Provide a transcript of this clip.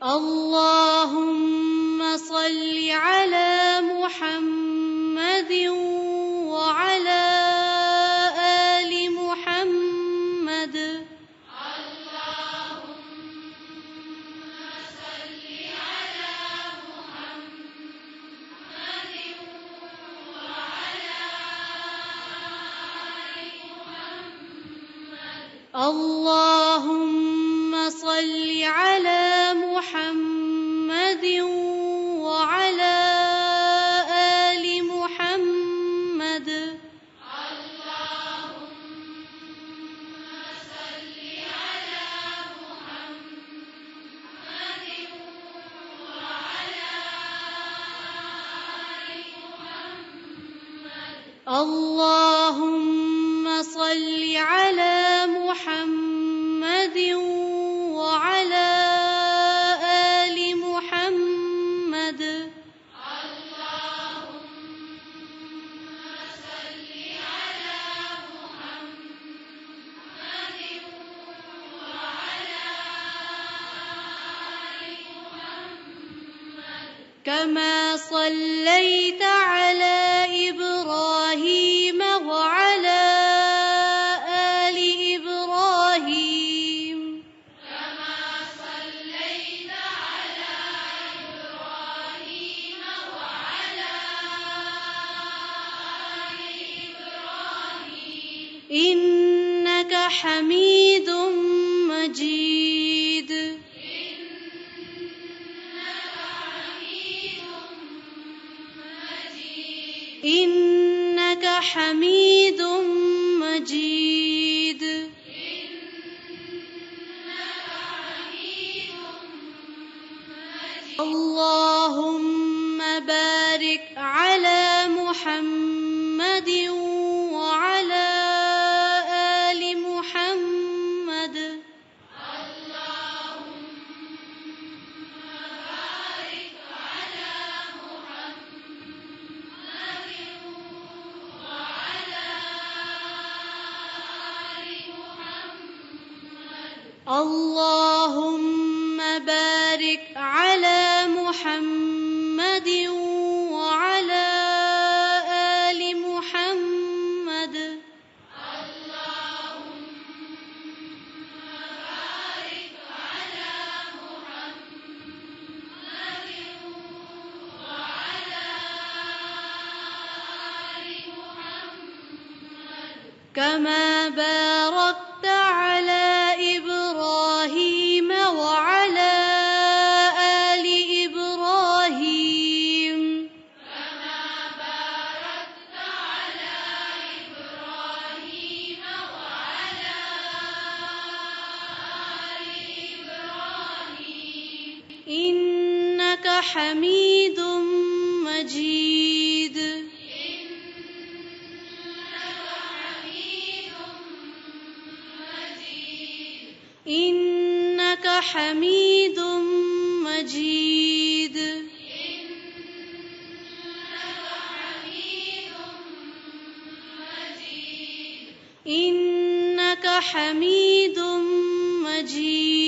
اللهم صل على محمد وعلى آل محمد. اللهم صل على محمد وعلى آل محمد. اللهم صل على محمد وعلى آل محمد. اللهم صل على محمد وعلى آل محمد. اللهم صل على محمد وعلى آل محمد. اللهم صل على محمد وعلى آل محمد كما صليت على إبراهيم وعلى آل إبراهيم. كما صليت على إبراهيم وعلى آل إبراهيم إنك حميد مجيد. إنك حميد مجيد. اللهم بارك على محمد وعلى آل محمد. اللهم بارك على محمد وعلى آل محمد. كما باركت على إبراهيم وعلى آل إبراهيم. كما باركت على إبراهيم وعلى آل إبراهيم إنك حميد مجيد. إنك حميد مجيد. إنك حميد مجيد.